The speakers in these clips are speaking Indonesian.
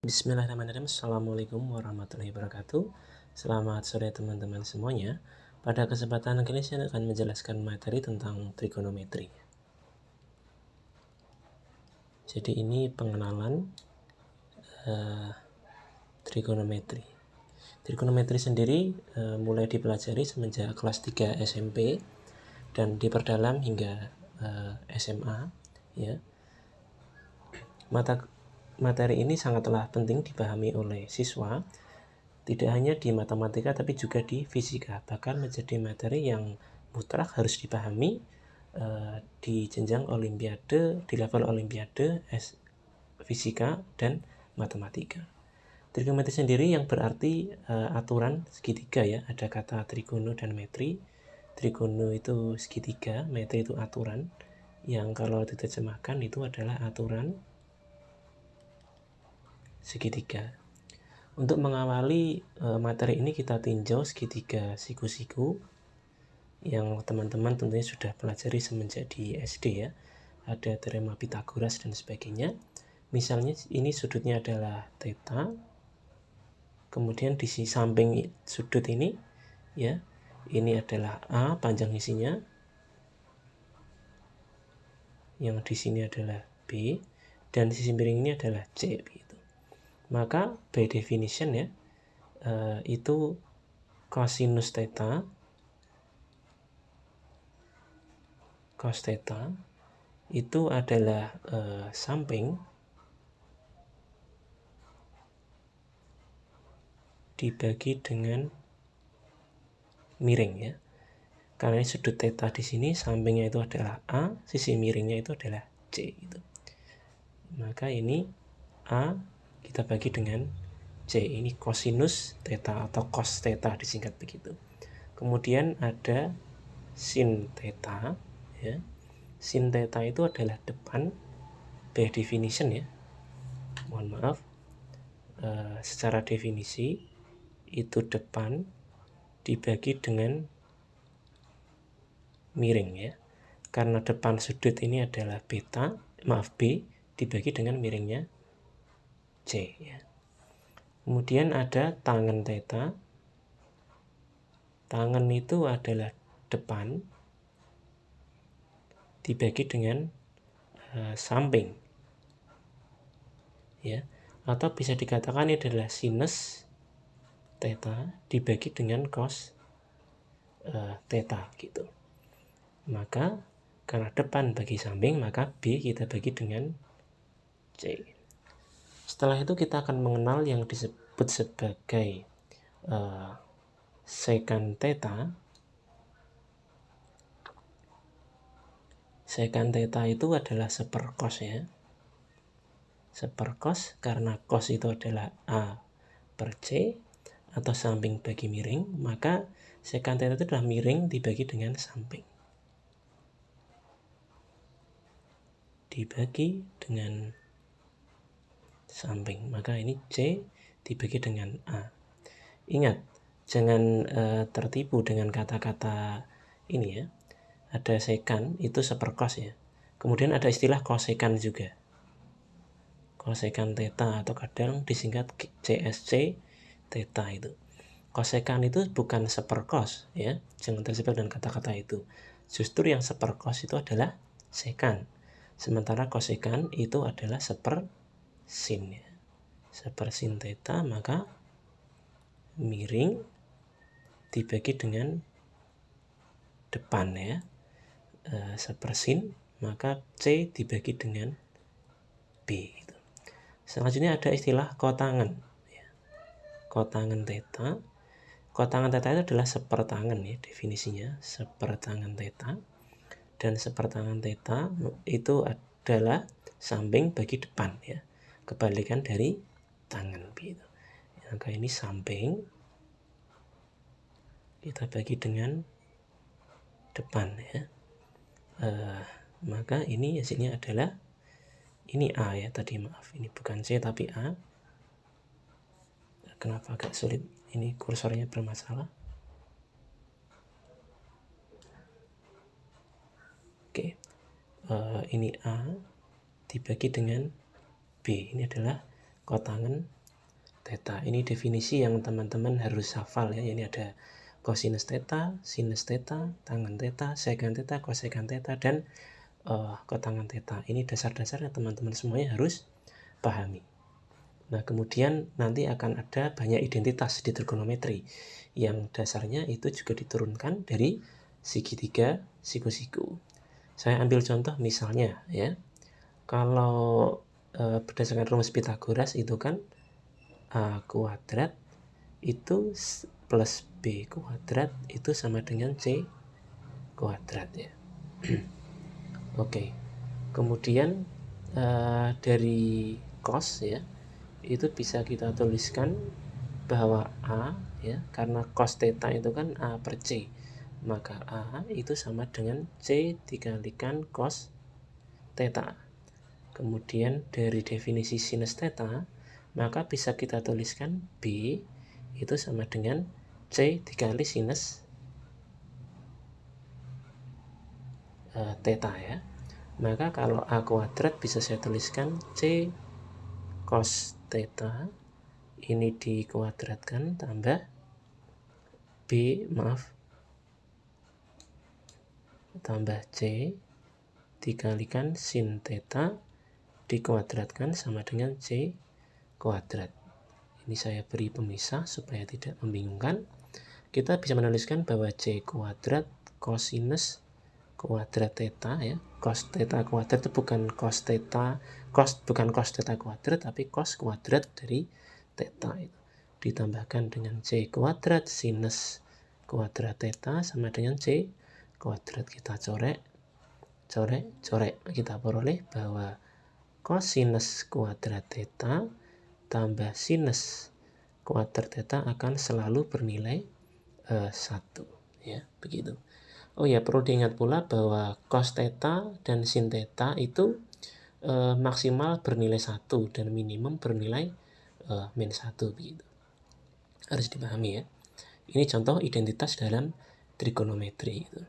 Bismillahirrahmanirrahim. Assalamualaikum warahmatullahi wabarakatuh. Selamat sore teman-teman semuanya. Pada kesempatan kali ini saya akan menjelaskan materi tentang trigonometri. Jadi ini pengenalan trigonometri. Trigonometri sendiri mulai dipelajari semenjak kelas 3 SMP dan diperdalam hingga SMA. Ya. Materi ini sangatlah penting dipahami oleh siswa, tidak hanya di matematika tapi juga di fisika, bahkan menjadi materi yang mutlak harus dipahami di jenjang olimpiade, di level olimpiade fisika dan matematika. Trigonometri sendiri yang berarti aturan segitiga ya, ada kata trigono dan metri. Trigono itu segitiga, metri itu aturan, yang kalau diterjemahkan itu adalah aturan segitiga. Untuk mengawali materi ini kita tinjau segitiga siku-siku yang teman-teman tentunya sudah pelajari semenjak di SD ya. Ada teorema Pythagoras dan sebagainya. Misalnya ini sudutnya adalah theta. Kemudian di samping sudut ini ya, ini adalah A panjang isinya. Yang di sini adalah B dan di sisi miring ini adalah C begitu. Maka by definition ya, itu cosinus theta, cos theta itu adalah samping dibagi dengan miring ya. Karena sudut theta di sini sampingnya itu adalah A, sisi miringnya itu adalah C gitu. Maka ini A kita bagi dengan C, ini cosinus theta atau cos theta disingkat begitu. Kemudian ada sin theta ya. Sin theta itu adalah depan by definition ya. Mohon maaf, secara definisi itu depan dibagi dengan miring ya. Karena depan sudut ini adalah B dibagi dengan miringnya C ya. Kemudian ada tangen theta. Tangen itu adalah depan dibagi dengan samping ya, atau bisa dikatakan ini adalah sinus theta dibagi dengan cos theta gitu. Maka karena depan bagi samping, maka B kita bagi dengan C. Setelah itu kita akan mengenal yang disebut sebagai secant theta. Secant theta itu adalah sepercos ya. Sepercos karena cos itu adalah A per C atau samping bagi miring, maka secant theta itu adalah miring dibagi dengan samping. Dibagi dengan samping, maka ini C dibagi dengan A. Ingat, jangan tertipu dengan kata-kata ini ya. Ada secant itu sepercos ya. Kemudian ada istilah cosekant juga. Cosekant theta atau kadang disingkat CSC theta itu. Cosekant itu bukan sepercos ya. Jangan terjebak dengan kata-kata itu. Justru yang sepercos itu adalah secant. Sementara cosekant itu adalah sepersin ya. Sepersin theta, maka miring dibagi dengan depan ya. Sepersin, maka C dibagi dengan B gitu. Selanjutnya ada istilah kotangen ya. Kotangen theta. Kotangen theta itu adalah sepertangen ya, definisinya sepertangen theta. Dan sepertangen theta itu adalah samping bagi depan ya, kebalikan dari tangen gitu. Maka ini samping kita bagi dengan depan ya. Maka ini hasilnya adalah ini A ya, tadi maaf ini bukan C tapi A. Kenapa agak sulit, ini kursornya bermasalah. Oke, ini A dibagi dengan B, ini adalah kotangen theta. Ini definisi yang teman-teman harus hafal ya. Ini ada cosinus theta, sinus theta, tangen theta, secant theta, cosecant theta, dan kotangen theta. Ini dasar-dasarnya teman-teman semuanya harus pahami. Nah, kemudian nanti akan ada banyak identitas di trigonometri yang dasarnya itu juga diturunkan dari segitiga siku-siku. Saya ambil contoh misalnya ya. Kalau berdasarkan rumus Pythagoras itu kan A kuadrat itu plus B kuadrat itu sama dengan C kuadrat ya. Oke. Kemudian dari cos ya, itu bisa kita tuliskan bahwa A ya, karena cos theta itu kan A per C, maka A itu sama dengan C dikalikan cos theta. Kemudian dari definisi sinus theta, maka bisa kita tuliskan B itu sama dengan C dikali sinus theta ya. Maka kalau A kuadrat bisa saya tuliskan C cos theta ini dikuadratkan tambah tambah C dikalikan sin theta dikuadratkan sama dengan C kuadrat. Ini saya beri pemisah supaya tidak membingungkan. Kita bisa menuliskan bahwa C kuadrat cosinus kuadrat theta ya. Cos theta kuadrat itu bukan cos theta kuadrat, tapi cos kuadrat dari theta itu ditambahkan dengan C kuadrat sinus kuadrat theta sama dengan C kuadrat. Kita coret, kita peroleh bahwa cosinus kuadrat theta tambah sinus kuadrat theta akan selalu bernilai 1 ya, begitu. Oh ya, perlu diingat pula bahwa cos theta dan sin theta itu maksimal bernilai 1 dan minimum bernilai min 1 begitu. Harus dipahami ya. Ini contoh identitas dalam trigonometri gitu.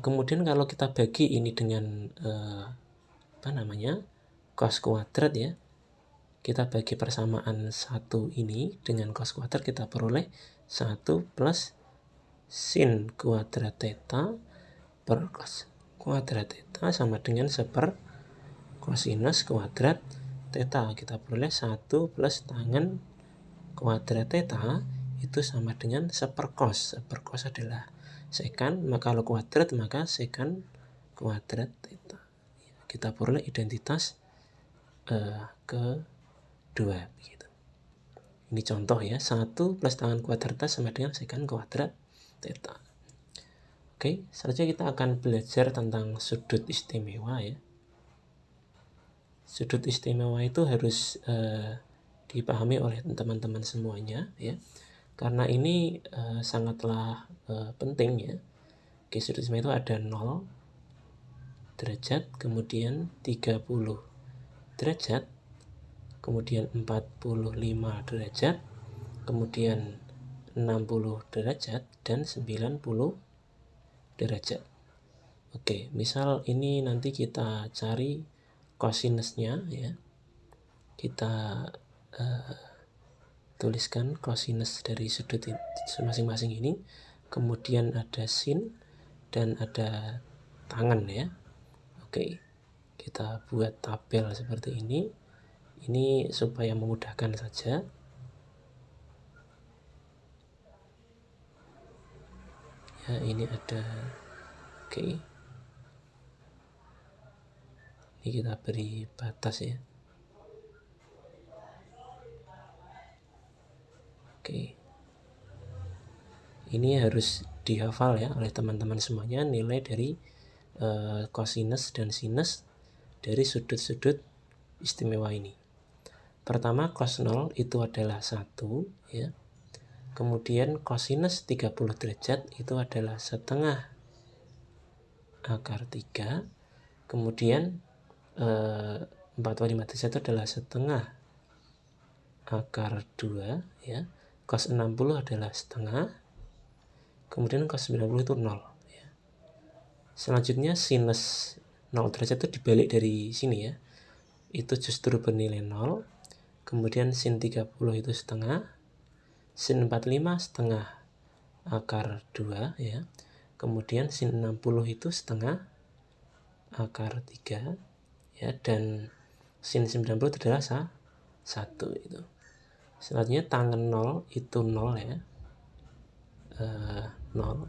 Kemudian kalau kita bagi ini dengan cos kuadrat ya, kita bagi persamaan 1 ini dengan cos kuadrat, kita peroleh 1 plus sin kuadrat theta per cos kuadrat theta sama dengan 1 cosinus kuadrat theta. Kita peroleh 1 plus tangen kuadrat theta itu sama dengan 1 cos. 1 cos adalah secant, maka kalau kuadrat maka secant kuadrat theta. Kita peroleh identitas kedua begitu. Ini contoh ya, 1 plus tangen kuadrat theta sama dengan secant kuadrat theta. Oke, selanjutnya kita akan belajar tentang sudut istimewa ya. Sudut istimewa itu harus dipahami oleh teman-teman semuanya ya, karena ini sangatlah penting ya. Oke, sudut istimewa itu ada 0 derajat, kemudian 30 derajat, kemudian 45 derajat, kemudian 60 derajat, dan 90 derajat. Oke, misal ini nanti kita cari cosinusnya ya. Kita tuliskan cosinus dari sudut masing-masing ini, kemudian ada sin dan ada tangen ya. Oke, kita buat tabel seperti ini. Ini supaya memudahkan saja. Ya, ini ada. Oke. Ini kita beri batas ya. Oke. Ini harus dihafal ya oleh teman-teman semuanya, nilai dari cosinus dan sinus dari sudut-sudut istimewa ini. Pertama, cos 0 itu adalah 1 ya. Kemudian cosinus 30 derajat itu adalah setengah akar 3. Kemudian 45 derajat itu adalah setengah akar 2 ya. Cos 60 adalah setengah. Kemudian cos 90 itu 0 ya. Selanjutnya sinus 0 derajat itu dibalik dari sini ya. Itu justru bernilai 0. kemudian sin 30 itu setengah, sin 45 setengah akar 2 ya, kemudian sin 60 itu setengah akar 3 ya, dan sin 90 itu adalah 1 itu. Selanjutnya tangan 0 itu 0 ya, 0.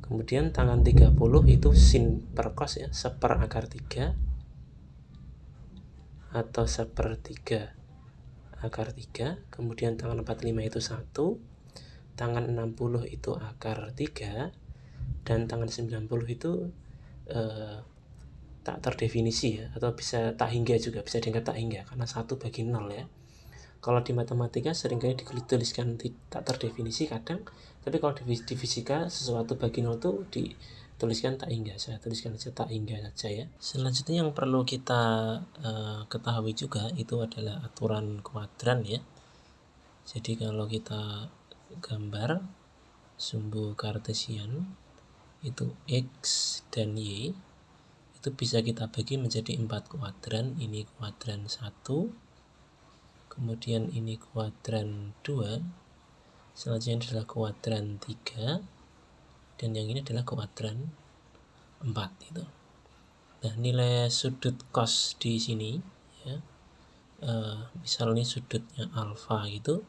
Kemudian tangan 30 itu sin per cos ya, seper akar 3 atau sepertiga akar 3. Kemudian tangan 45 itu 1, tangan 60 itu akar 3, dan tangan 90 itu tak terdefinisi ya, atau bisa tak hingga juga, bisa dianggap tak hingga karena 1/0 ya. Kalau di matematika seringkali dituliskan tak terdefinisi kadang, tapi kalau di fisika sesuatu bagi 0 itu dituliskan tak hingga. Saya tuliskan saja tak hingga saja ya. Selanjutnya yang perlu kita ketahui juga itu adalah aturan kuadran ya. Jadi kalau kita gambar sumbu kartesian itu X dan Y itu bisa kita bagi menjadi 4 kuadran. Ini kuadran 1, kemudian ini kuadran 2, selanjutnya adalah kuadran 3, dan yang ini adalah kuadran 4 itu. Nah, nilai sudut cos di sini ya, misalnya sudutnya alfa gitu,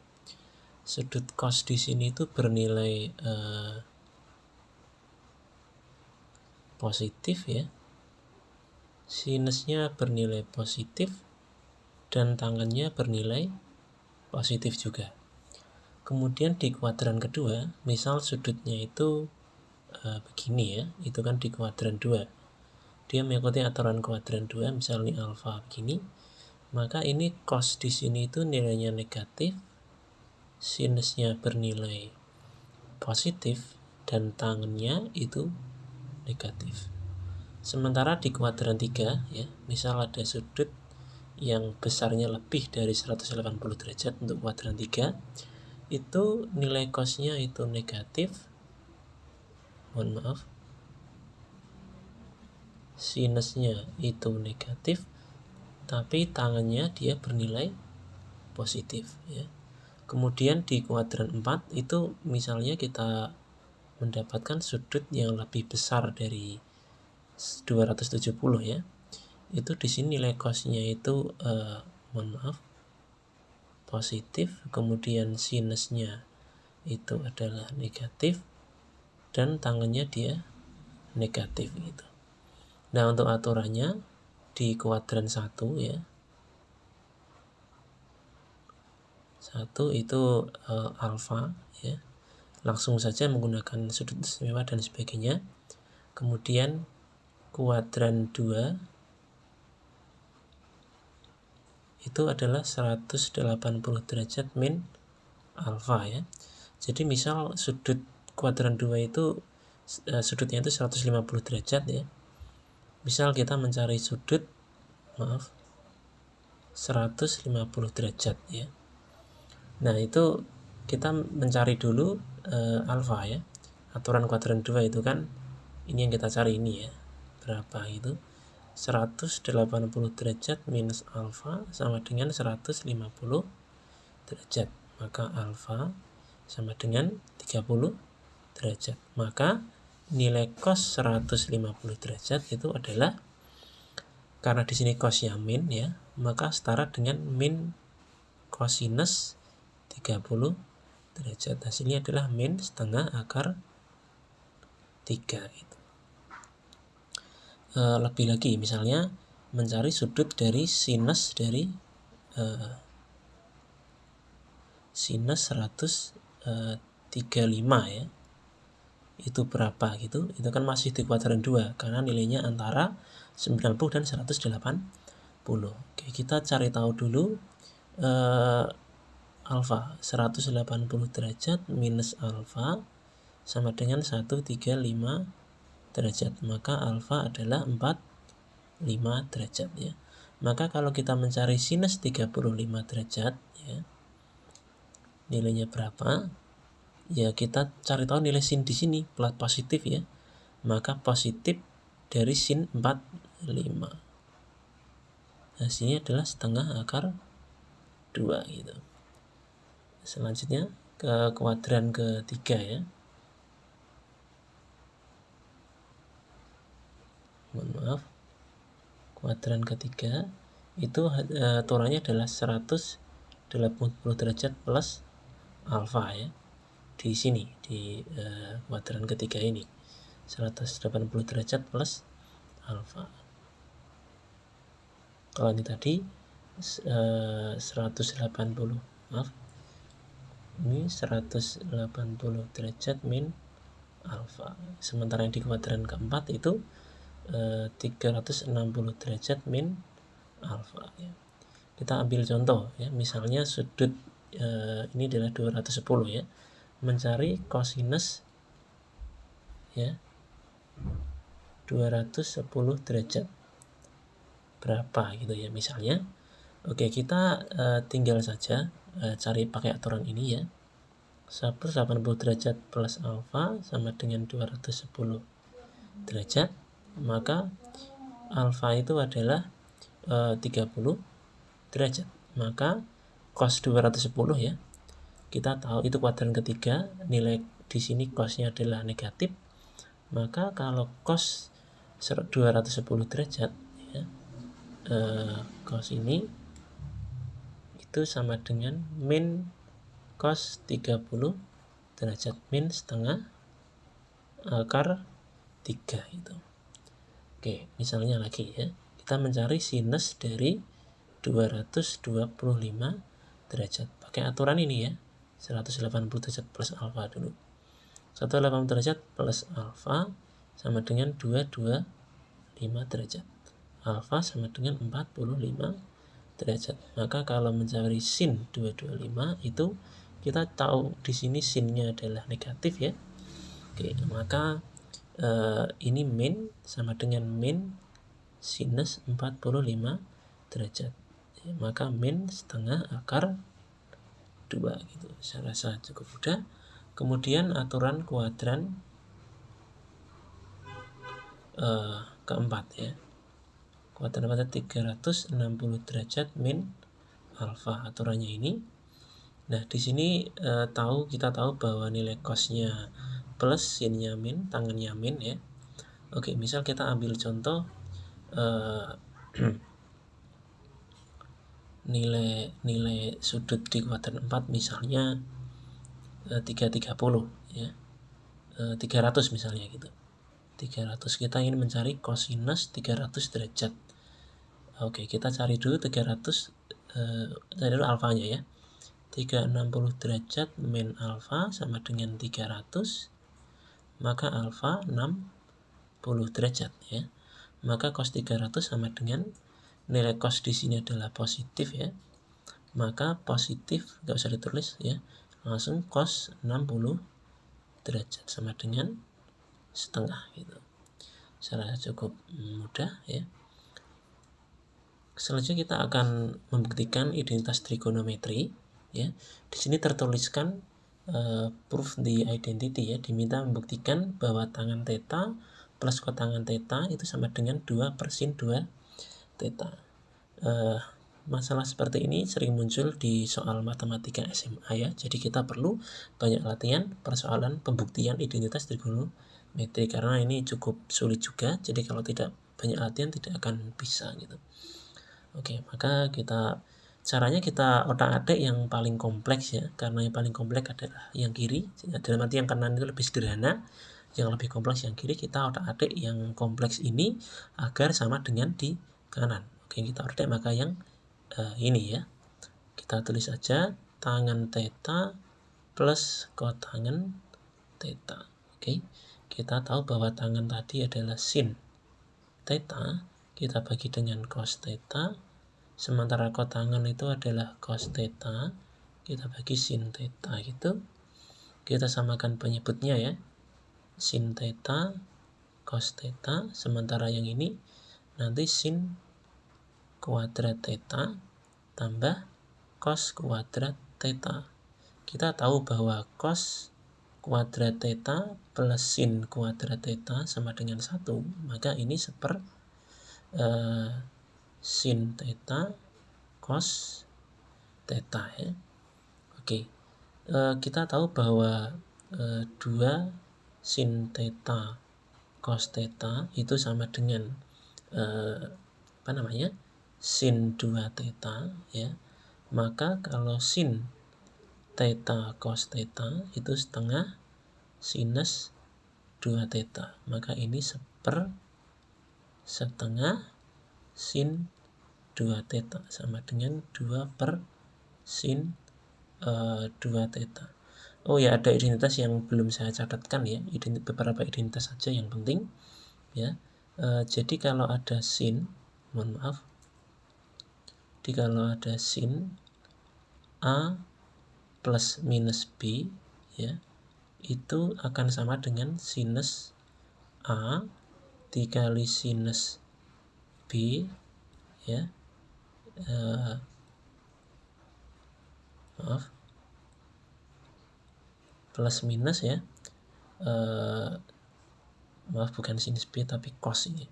sudut cos di sini itu bernilai positif ya, sinusnya bernilai positif, dan tangannya bernilai positif juga. Kemudian di kuadran kedua, misal sudutnya itu begini ya, itu kan di kuadran 2. Dia mengikuti aturan kuadran 2, misalnya alfa begini, maka ini cos di sini itu nilainya negatif, sinusnya bernilai positif, dan tangannya itu negatif. Sementara di kuadran 3 ya, misal ada sudut yang besarnya lebih dari 180 derajat untuk kuadran 3, itu nilai cosnya itu negatif, sinusnya itu negatif, tapi tangannya dia bernilai positif ya. Kemudian di kuadran 4 itu misalnya kita mendapatkan sudut yang lebih besar dari 270 ya. Itu di sini nilai cosnya itu positif, kemudian sinusnya itu adalah negatif, dan tangannya dia negatif gitu. Nah, untuk aturannya di kuadran 1 ya, 1 itu alfa ya, langsung saja menggunakan sudut istimewa dan sebagainya. Kemudian kuadran 2 itu adalah 180 derajat min alfa ya. Jadi misal sudut kuadran 2 itu sudutnya itu 150 derajat ya. Misal kita mencari sudut 150 derajat ya. Nah, itu kita mencari dulu alfa ya. Aturan kuadran 2 itu kan ini yang kita cari ini ya. Berapa itu? 180 derajat minus alfa sama dengan 150 derajat. Maka alfa sama dengan 30 derajat. Maka nilai cos 150 derajat itu adalah, karena di sini cosnya min ya, maka setara dengan min cosinus 30 derajat. Hasilnya adalah min setengah akar 3 itu. Lebih lagi misalnya mencari sudut dari sinus dari sinus 135 ya. Itu berapa gitu? Itu kan masih di kuadran 2 karena nilainya antara 90 dan 180. Oke, kita cari tahu dulu alfa 180 derajat minus alfa sama dengan 135 derajat. Maka alfa adalah 45 derajat ya. Maka kalau kita mencari sinus 35 derajat ya, nilainya berapa? Ya kita cari tahu nilai sin di sini positif ya. Maka positif dari sin 45. hasilnya adalah setengah akar 2 gitu. Selanjutnya ke kuadran ketiga ya. Mohon maaf. Kuadran ketiga itu aturannya adalah 180 derajat plus alfa ya. Di sini di kuadran ketiga ini 180 derajat plus alfa. Kalau ini tadi 180, maaf, ini 180 derajat min alfa. Sementara yang di kuadran keempat itu 360 derajat min alfa ya. Kita ambil contoh ya, misalnya sudut ini adalah 210 ya. Mencari kosinus ya 210 derajat berapa gitu ya misalnya. Oke, kita tinggal saja cari pakai aturan ini ya. 180 derajat plus alfa sama dengan 210 derajat, maka alfa itu adalah 30 derajat. Maka cos 210 ya. Kita tahu itu kuadran ketiga, nilai di sini cosnya adalah negatif. Maka kalau cos 210 derajat ya, cos ini itu sama dengan min cos 30 derajat min setengah akar 3 itu. Oke, misalnya lagi ya. Kita mencari sinus dari 225 derajat. Pakai aturan ini ya. 180 derajat plus alfa dulu. 180 derajat plus alfa sama dengan 225 derajat. Alfa sama dengan 45 derajat. Maka kalau mencari sin 225 itu kita tahu di sini sinnya adalah negatif ya. Oke, maka ini min sama dengan min sinus 45 derajat. Ya, maka min setengah akar 2 gitu. Saya rasa cukup mudah. Kemudian aturan kuadran keempat ya. Kuadran keempat 360 derajat min alfa, aturannya ini. Nah, di sini kita tahu bahwa nilai cosnya plus, sinnya min, tangannya min ya. Oke, misal kita ambil contoh nilai sudut di kuadran 4 misalnya 330 ya. 300 misalnya gitu. 300, kita ingin mencari kosinus 300 derajat. Oke, kita cari dulu 300, cari dulu alfanya ya. 360 derajat min alfa sama dengan 300, maka alfa 60 derajat ya. Maka cos 300 sama dengan nilai cos di sini adalah positif ya. Maka positif enggak usah ditulis ya. Langsung cos 60 derajat sama dengan setengah gitu. Saya rasa cukup mudah ya. Selanjutnya kita akan membuktikan identitas trigonometri ya. Di sini tertuliskan proof the identity ya, diminta membuktikan bahwa tangan theta plus kotangan theta itu sama dengan 2 per sin 2 theta. Masalah seperti ini sering muncul di soal matematika SMA ya. Jadi kita perlu banyak latihan persoalan pembuktian identitas trigonometri karena ini cukup sulit juga. Jadi kalau tidak banyak latihan tidak akan bisa gitu. Oke, maka caranya kita otak-atik yang paling kompleks ya. Karena yang paling kompleks adalah yang kiri. Dalam arti yang kanan itu lebih sederhana, yang lebih kompleks yang kiri. Kita otak-atik yang kompleks ini agar sama dengan di kanan. Oke, kita otak maka yang ini ya. Kita tulis saja tangan theta plus kotangan theta. Oke, kita tahu bahwa tangan tadi adalah sin theta, kita bagi dengan cos theta, sementara kotangan itu adalah cos theta, kita bagi sin theta gitu. Kita samakan penyebutnya ya, sin theta cos theta, sementara yang ini nanti sin kuadrat theta tambah cos kuadrat theta. Kita tahu bahwa cos kuadrat theta plus sin kuadrat theta sama dengan 1, maka ini sin theta cos theta ya. Oke, kita tahu bahwa 2 sin theta cos theta itu sama dengan sin 2 theta ya. Maka kalau sin theta cos theta itu setengah sinus 2 theta, maka ini setengah sin 2 theta sama dengan 2 per sin 2 theta. Oh ya, ada identitas yang belum saya catatkan ya, beberapa identitas saja yang penting ya. Jadi kalau ada sin, kalau ada sin A plus minus B ya, itu akan sama dengan sinus A dikali sinus B ya, plus minus ya, bukan sinus B tapi cos ini,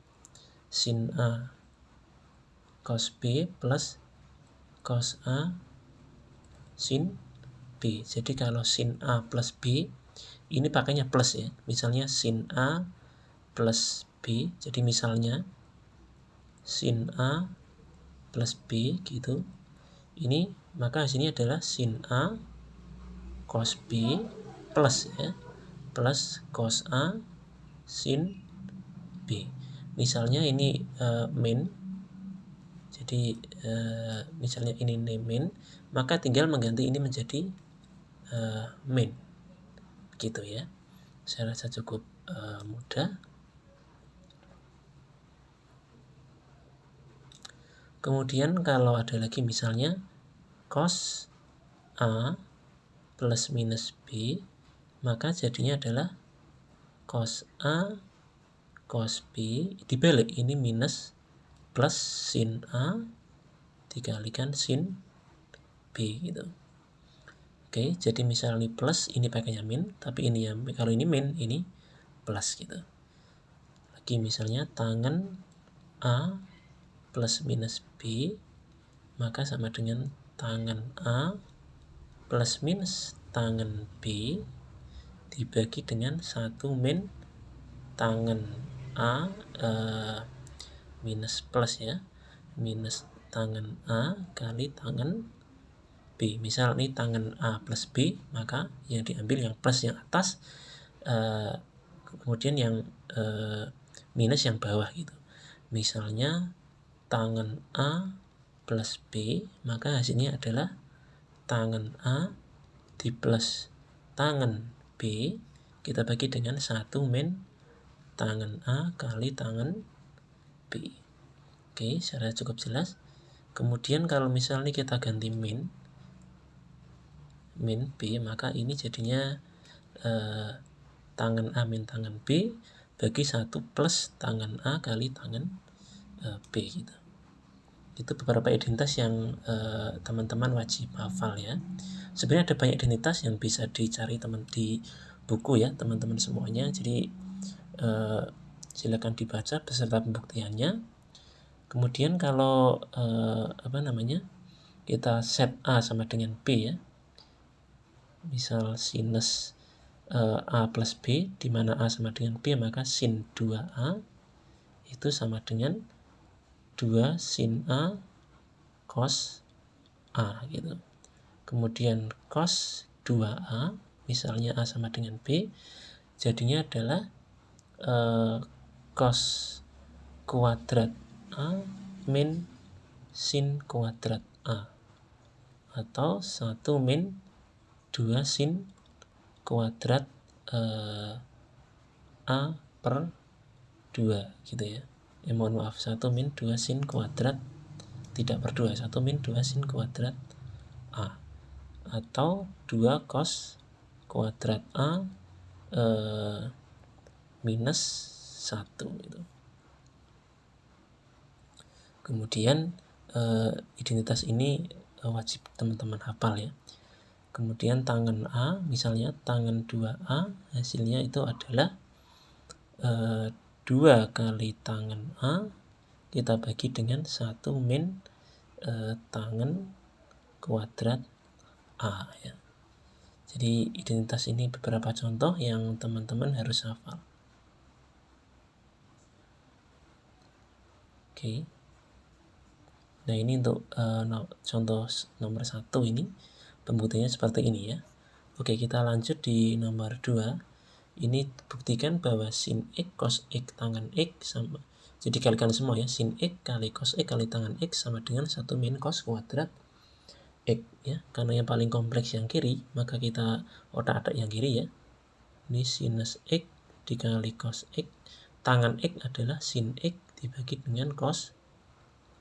sin A cos B plus cos A sin B. Jadi kalau sin A plus B ini pakainya plus ya, misalnya sin A plus B, jadi misalnya sin A plus B gitu, ini maka hasilnya adalah sin A cos B plus ya, plus cos A sin B. Misalnya ini min, jadi misalnya ini min, maka tinggal mengganti ini menjadi min, gitu ya. Saya rasa cukup mudah. Kemudian kalau ada lagi misalnya cos A plus minus B, maka jadinya adalah cos A cos B dibalik, ini minus plus sin A dikalikan sin B gitu. Oke, jadi misalnya plus ini pakainya min, tapi ini ya, kalau ini min ini plus gitu. Lagi misalnya tangen A plus minus B, maka sama dengan tangen A plus minus tangen B dibagi dengan 1 min tangen A minus plus ya, minus tangen A kali tangen B. Misal ini tangen A plus B, maka yang diambil yang plus yang atas, kemudian yang minus yang bawah gitu. Misalnya tangen A plus B, maka hasilnya adalah tangen A di plus tangen B kita bagi dengan 1 min tangen A kali tangen B. Oke, secara cukup jelas. Kemudian kalau misalnya kita ganti min B, maka ini jadinya tangen A min tangen B bagi 1 plus tangen A kali tangen B gitu. Itu beberapa identitas yang teman-teman wajib hafal ya. Sebenarnya ada banyak identitas yang bisa dicari teman di buku ya teman-teman semuanya. Jadi silakan dibaca beserta pembuktiannya. Kemudian kalau kita set A sama dengan B ya, misal sinus A plus B, di mana A sama dengan B, maka sin 2A itu sama dengan 2 sin A cos A gitu. Kemudian cos 2A, misalnya A sama dengan B, jadinya adalah cos kuadrat A min sin kuadrat A, atau 1 min 2 sin kuadrat A per 2 gitu ya. Mohon maaf, 1 min 2 sin kuadrat, tidak per 2, 1 min 2 sin kuadrat A, atau 2 cos kuadrat A minus 1 gitu. Kemudian identitas ini wajib teman-teman hafal ya. Kemudian tangen A, misalnya tangen 2A, hasilnya itu adalah 2 kali tangen A kita bagi dengan 1 min tangen kuadrat A ya. Jadi identitas ini beberapa contoh yang teman-teman harus hafal. Oke. Nah ini untuk contoh nomor 1 ini pembuktiannya seperti ini ya. Oke, kita lanjut di nomor 2. Ini buktikan bahwa sin X cos X tangen X sama, jadi kalikan semua ya, sin X kali cos X kali tangen X sama dengan 1 min cos kuadrat X ya. Karena yang paling kompleks yang kiri, maka kita otak-atik yang kiri ya. Ini sinus X dikali cos X, tangen X adalah sin X dibagi dengan cos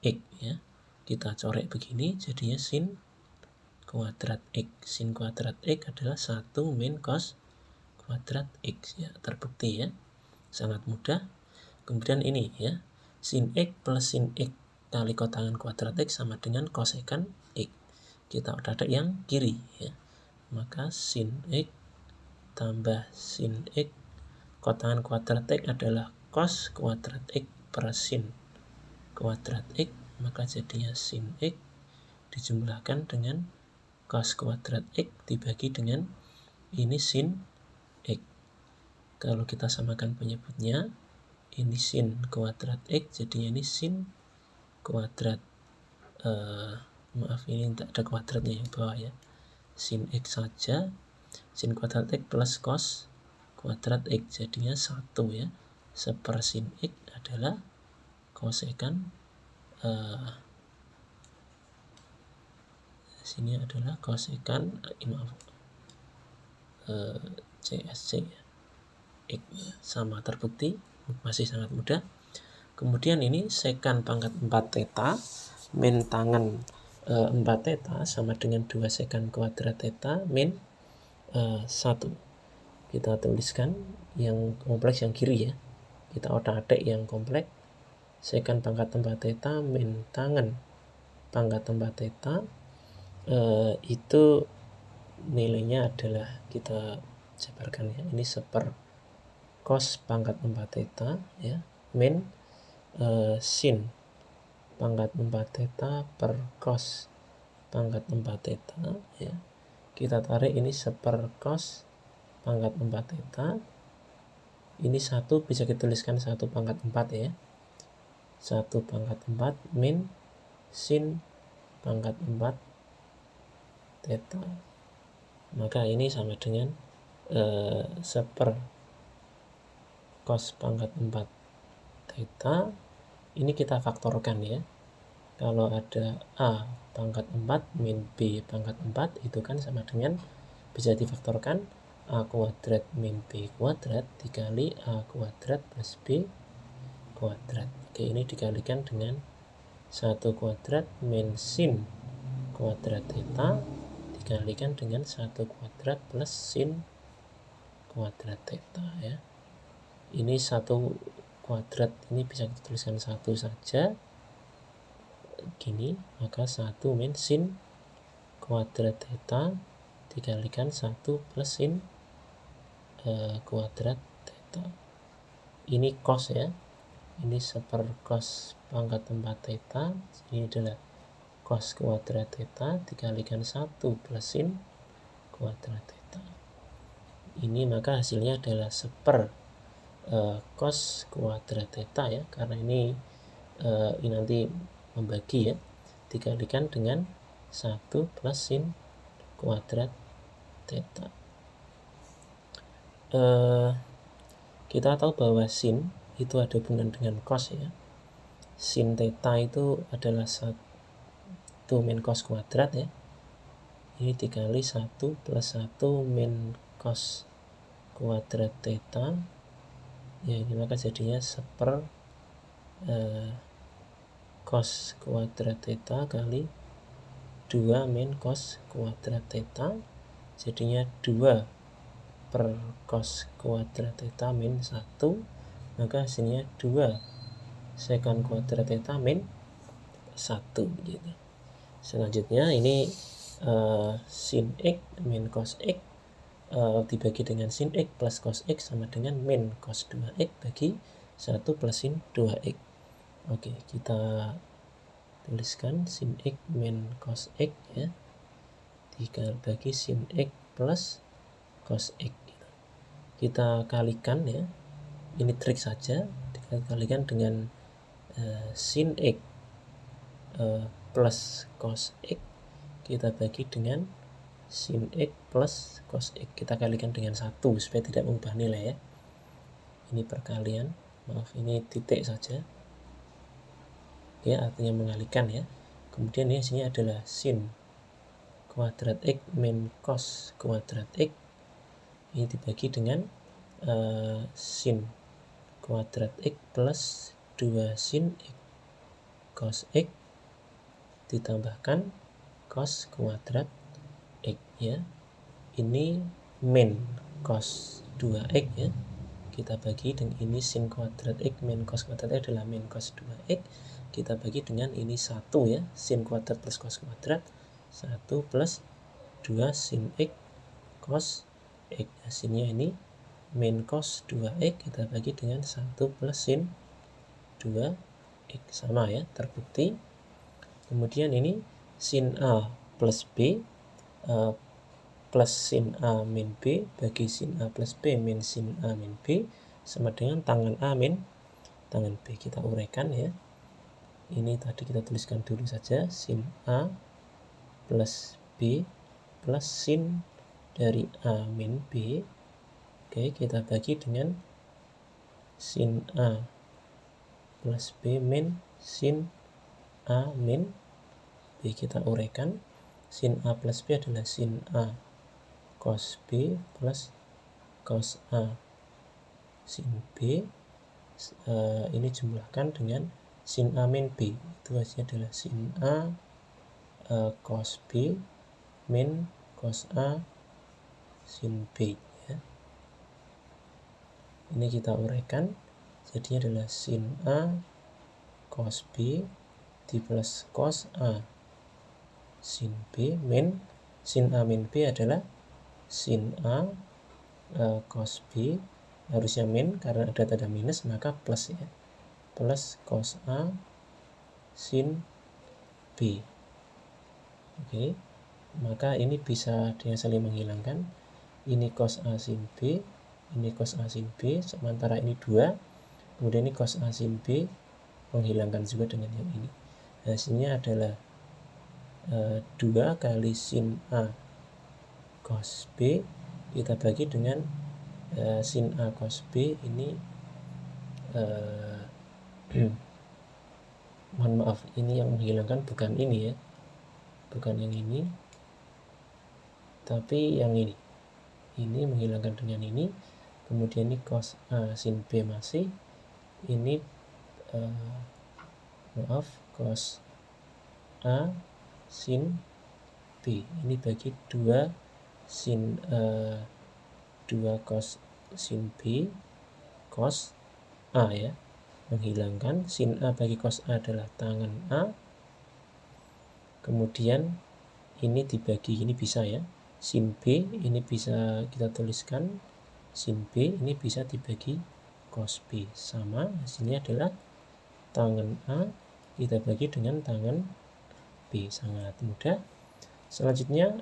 X ya. Kita corek begini jadinya sin kuadrat X. Sin kuadrat X adalah 1 min cos kuadrat X ya, terbukti ya, sangat mudah. Kemudian ini ya, sin X plus sin X kali kotangan kuadrat X sama dengan kosekan X. Kita otak yang kiri ya, maka sin X tambah sin X kotangan kuadrat X adalah cos kuadrat X per sin kuadrat X, maka jadinya sin X dijumlahkan dengan cos kuadrat X dibagi dengan ini sin X. Kalau kita samakan penyebutnya, ini sin kuadrat X, jadinya ini sin kuadrat maaf ini tidak ada kuadratnya yang bawah ya, sin X saja, sin kuadrat X plus cos kuadrat X, jadinya 1 ya, seper sin X adalah kosekan sini adalah kosekan CSC ya. X sama, terbukti, masih sangat mudah. Kemudian ini sekan pangkat 4 theta min tangen 4 theta sama dengan 2 sekan kuadrat theta min 1. Kita tuliskan yang kompleks yang kiri ya, kita otak-atik yang kompleks. Sekan pangkat 4 theta min tangen pangkat 4 theta itu nilainya adalah, kita jabarkan ya, ini seper cos pangkat 4 theta ya, min sin pangkat 4 theta per cos pangkat 4 theta ya. Kita tarik ini seper cos pangkat 4 theta. Ini 1 bisa kita tuliskan 1 pangkat 4 ya. 1 pangkat 4 min sin pangkat 4 theta. Maka ini sama dengan seper cos pangkat 4 theta. Ini kita faktorkan ya. Kalau ada A pangkat 4 min B pangkat 4, itu kan sama dengan, bisa difaktorkan, A kuadrat min B kuadrat dikali A kuadrat plus B kuadrat. Oke, ini dikalikan dengan 1 kuadrat min sin kuadrat theta dikalikan dengan 1 kuadrat plus sin kuadrat theta ya. Ini 1 kuadrat ini bisa dituliskan 1 saja gini, maka 1 min sin kuadrat theta dikalikan 1 plus sin kuadrat theta. Ini cos ya, ini seper cos pangkat 4 theta, ini adalah cos kuadrat theta dikalikan 1 plus sin kuadrat theta. Ini maka hasilnya adalah seper cos kuadrat theta ya, karena ini nanti membagi ya, dikalikan dengan 1 plus sin kuadrat theta. Kita tahu bahwa sin itu ada hubungan dengan cos ya. Sin theta itu adalah 1 min cos kuadrat ya. Ini dikali 1 plus 1 min cos kuadrat theta ya, ini maka jadinya seper cos kuadrat theta kali 2 min cos kuadrat theta, jadinya 2 per cos kuadrat theta min 1, maka hasilnya 2 sekan kuadrat theta min 1 gitu. Selanjutnya ini sin X min cos X dibagi dengan sin X plus cos X sama dengan min cos 2X bagi 1 plus sin 2X. Oke, kita tuliskan sin X min cos X ya, dibagi sin X plus cos X gitu. Kita kalikan ya, ini trik saja, kita kalikan dengan sin X plus cos X, kita bagi dengan sin X plus cos X, kita kalikan dengan 1 supaya tidak mengubah nilai ya. Ini perkalian, maaf ini titik saja ya, artinya mengalihkan ya. Kemudian ini sini adalah sin kuadrat X min cos kuadrat X, ini dibagi dengan sin kuadrat X plus 2 sin X cos X ditambahkan cos kuadrat X ya. Ini min cos 2X ya, kita bagi dengan ini sin kuadrat X min cos kuadrat X adalah min cos 2X, kita bagi dengan ini 1 ya, sin kuadrat plus cos kuadrat 1 plus 2 sin X cos X, hasilnya ini min cos 2X, kita bagi dengan 1 plus sin 2X, sama ya, terbukti. Kemudian ini sin A plus B plus sin A min B bagi sin A plus B min sin A min B sama dengan tangan A min tangan B. Kita uraikan ya. Ini tadi kita tuliskan dulu saja, sin A plus B plus sin dari A min B. Oke, kita bagi dengan sin A plus B min sin A min B. Kita uraikan, sin A plus B adalah sin A cos B plus cos A sin B. Ini jumlahkan dengan sin A min B, itu hasilnya adalah sin A cos B min cos A sin B ya. Ini kita uraikan, jadinya adalah sin A cos B di plus cos A sin B min sin A min B adalah sin A cos B, harusnya min karena ada tanda minus maka plus ya, plus cos A sin B. Oke, maka ini bisa dengan saling menghilangkan, ini cos A sin B, ini cos A sin B, sementara ini 2, kemudian ini cos A sin B menghilangkan juga dengan yang ini, hasilnya adalah 2 kali sin A cos B kita bagi dengan sin A cos B ini mohon maaf, ini yang menghilangkan bukan ini ya, bukan yang ini, tapi yang ini menghilangkan dengan ini. Kemudian ini cos A sin B masih, ini cos A sin B, ini bagi 2 sin 2 cos sin B cos A ya, menghilangkan, sin A bagi cos A adalah tangan A, kemudian ini dibagi, ini bisa ya, sin B ini bisa kita tuliskan, sin B ini bisa dibagi cos B, sama, hasilnya adalah tangan A kita bagi dengan tangan B, sangat mudah. Selanjutnya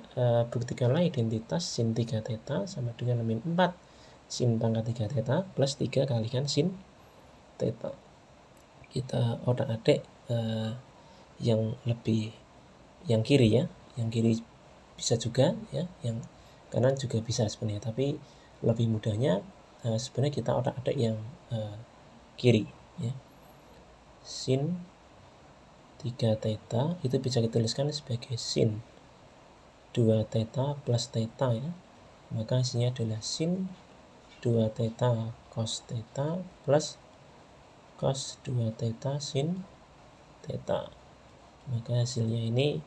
buktikanlah identitas sin 3 theta sama dengan min 4 sin pangkat 3 theta plus 3 kalikan sin theta. Kita otak-atik yang kiri ya, yang kiri bisa juga ya, yang kanan juga bisa sebenarnya, tapi lebih mudahnya sebenarnya kita otak-atik yang kiri ya. Sin 3 theta itu bisa kita tuliskan sebagai sin 2 theta plus theta ya, maka hasilnya adalah sin 2 theta cos theta plus cos 2 theta sin theta, maka hasilnya ini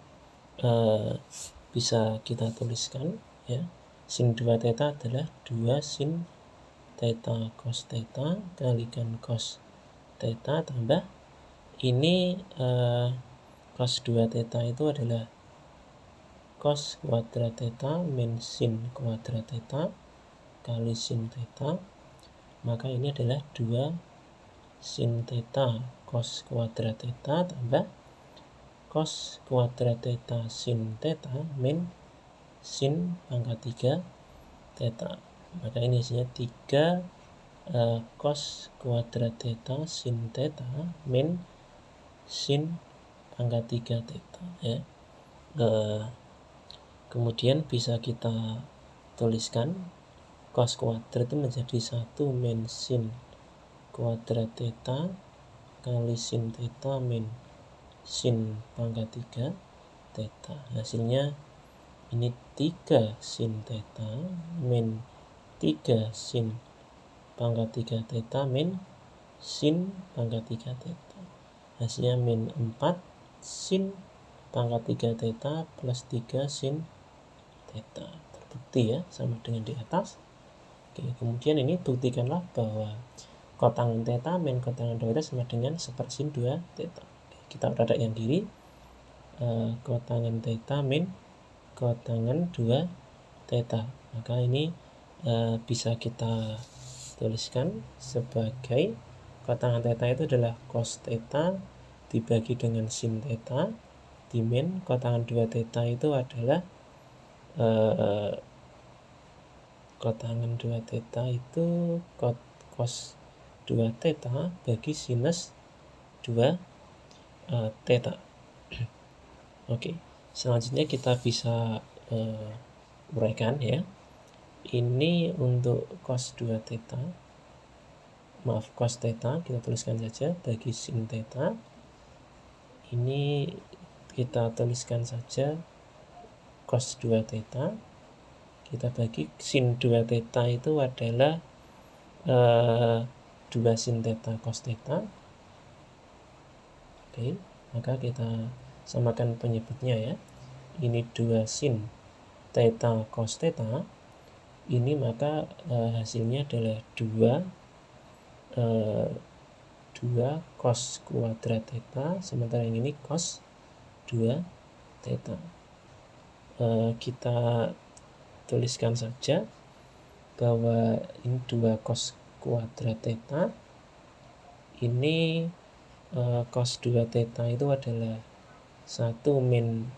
bisa kita tuliskan ya, sin 2 theta adalah 2 sin theta cos theta kalikan cos theta tambah ini cos 2 theta itu adalah cos kuadrat theta min sin kuadrat theta kali sin theta, maka ini adalah 2 sin theta cos kuadrat theta tambah cos kuadrat theta sin theta min sin pangkat 3 theta. Maka ini hasilnya 3 cos kuadrat theta sin theta min sin pangkat 3 theta ya. Kemudian bisa kita tuliskan cos kuadrat itu menjadi 1 min sin kuadrat theta kali sin theta min sin pangkat 3 theta. Hasilnya ini 3 sin theta min 3 sin pangkat 3 theta min sin pangkat 3 theta. Hasilnya min 4 sin pangkat 3 theta plus 3 sin theta. Terbukti ya, sama dengan di atas. Oke, kemudian ini buktikanlah bahwa kotangan theta min kotangan 2 theta sama dengan 1 sin 2 theta. Oke, kita berada yang kiri, kotangan theta min kotangan 2 theta. Maka ini bisa kita tuliskan sebagai kotangan theta itu adalah cos theta dibagi dengan sin theta dimin kotangan 2 theta itu adalah kotangan 2 theta itu cos 2 theta bagi sinus 2 theta. Oke, selanjutnya kita bisa uraikan ya. Ini untuk cos 2 theta, cos theta kita tuliskan saja bagi sin theta. Ini kita tuliskan saja cos 2 theta, kita bagi sin 2 theta itu adalah 2 sin theta cos theta. Oke, maka kita samakan penyebutnya ya. Ini 2 sin theta cos theta. Ini maka hasilnya adalah 2 cos kuadrat theta, sementara yang ini cos 2 theta. Kita tuliskan saja bahwa ini 2 cos kuadrat theta, ini cos 2 theta itu adalah 1 min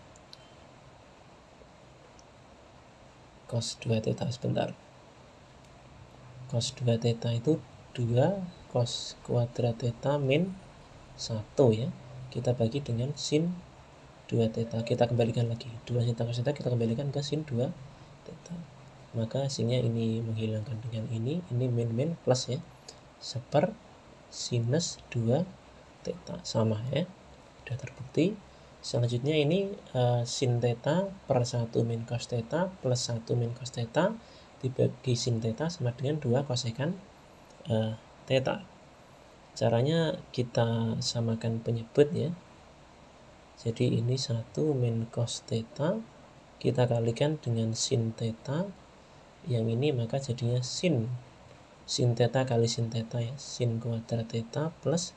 cos 2 theta, sebentar, cos 2 theta itu 2 cos kuadrat theta min 1 ya, kita bagi dengan sin 2 theta, kita kembalikan lagi 2 sin theta cos theta, kita kembalikan ke sin 2 theta, maka hasilnya ini menghilangkan dengan ini min plus ya, seper sinus 2 theta, sama ya, sudah terbukti. Selanjutnya ini sin theta per 1 min cos theta plus 1 min cos theta dibagi sin theta sama dengan 2 kosekan theta. Caranya kita samakan penyebut ya. Jadi ini 1 min cos theta kita kalikan dengan sin theta, yang ini maka jadinya sin theta kali sin theta ya, sin kuadrat theta plus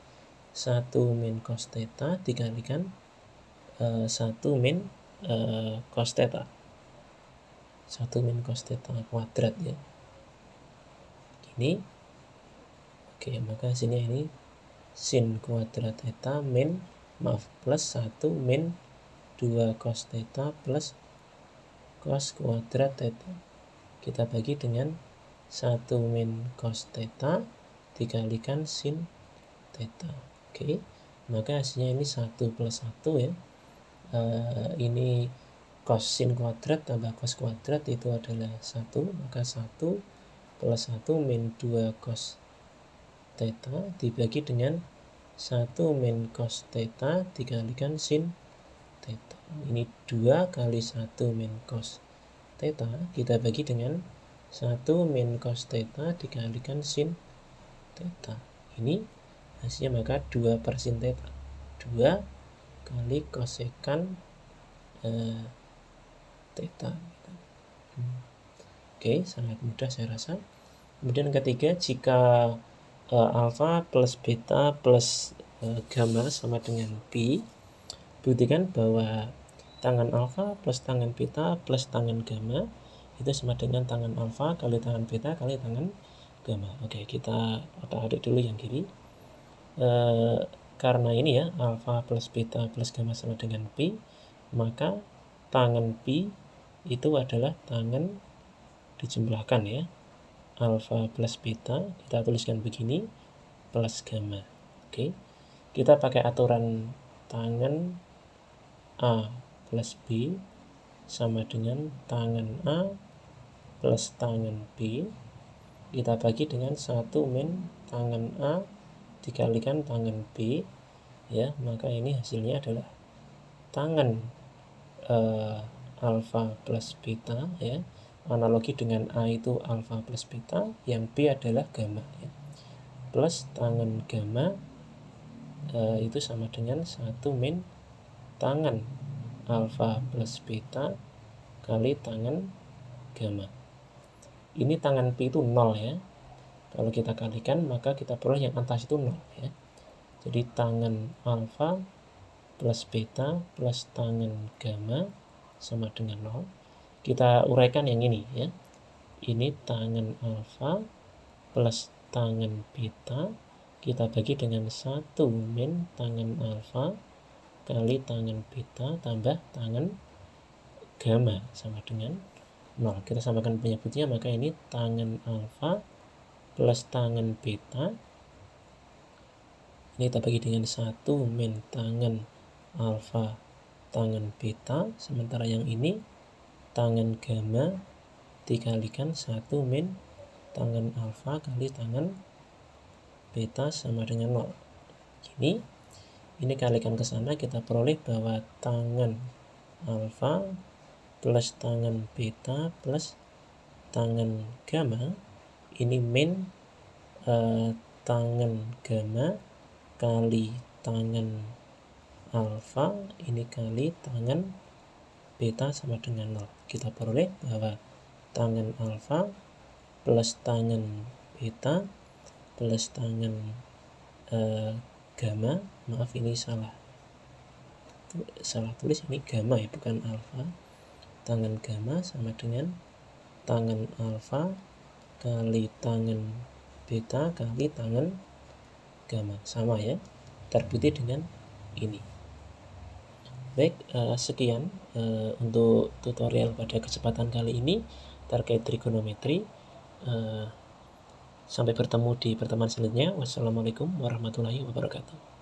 1 min cos theta dikalikan 1 min cos theta, 1 min cos theta kuadrat ya. Ini oke, maka hasilnya ini sin kuadrat theta min plus 1 min 2 cos theta plus cos kuadrat theta, kita bagi dengan 1 min cos theta dikalikan sin theta. Oke, maka hasilnya ini 1 plus 1 ya. Ini cos sin kuadrat tambah cos kuadrat itu adalah 1, maka 1 plus 1 min 2 cos theta dibagi dengan 1 min cos theta dikalikan sin theta. Ini 2 kali 1 min cos theta kita bagi dengan 1 min cos theta dikalikan sin theta. Ini hasilnya maka 2 per sin theta, 2 kali kosekan theta. Oke, sangat mudah saya rasa. Kemudian ketiga, jika alfa plus beta plus gamma sama dengan pi, buktikan bahwa tangan alfa plus tangan beta plus tangan gamma itu sama dengan tangan alfa kali tangan beta kali tangan gamma. Oke, kita otak-atik dulu yang kiri. karena ini ya, alfa plus beta plus gamma sama dengan pi, maka tangen pi itu adalah tangen dijumlahkan ya. Alfa plus beta, kita tuliskan begini, plus gamma. Oke, kita pakai aturan tangen A plus B sama dengan tangen A plus tangen B. Kita bagi dengan 1 min tangen A dikalikan tangen B, ya, maka ini hasilnya adalah tangen alfa plus beta, ya. Analogi dengan A itu alfa plus beta, yang B adalah gamma, ya. Plus tangen gamma itu sama dengan 1 min tangen alfa plus beta kali tangen gamma. Ini tangen P itu 0 ya. Kalau kita kalikan maka kita peroleh yang atas itu 0 ya. Jadi tangen alfa plus beta plus tangen gamma sama dengan 0. Kita uraikan yang ini ya. Ini tangen alfa plus tangen beta, kita bagi dengan 1 min tangen alfa kali tangen beta tambah tangen gamma sama dengan 0. Kita samakan penyebutnya, maka ini tangen alfa plus tangen beta, ini kita bagi dengan 1 min tangen alfa tangen beta, sementara yang ini tangen gamma dikalikan 1 min tangen alfa kali tangen beta sama dengan 0. Ini kalikan ke sana, kita peroleh bahwa tangen alfa plus tangen beta plus tangen gamma ini min tangen gamma kali tangen alfa ini kali tangen beta sama dengan 0. Kita peroleh bahwa tangen alfa plus tangen beta plus tangen gamma, maaf ini salah tulis, ini gamma ya, bukan alfa. Tangen gamma sama dengan tangen alfa kali tangen beta kali tangen gamma, sama ya, terbukti dengan ini. Baik, sekian untuk tutorial pada kesempatan kali ini terkait trigonometri. Sampai bertemu di pertemuan selanjutnya. Wassalamualaikum warahmatullahi wabarakatuh.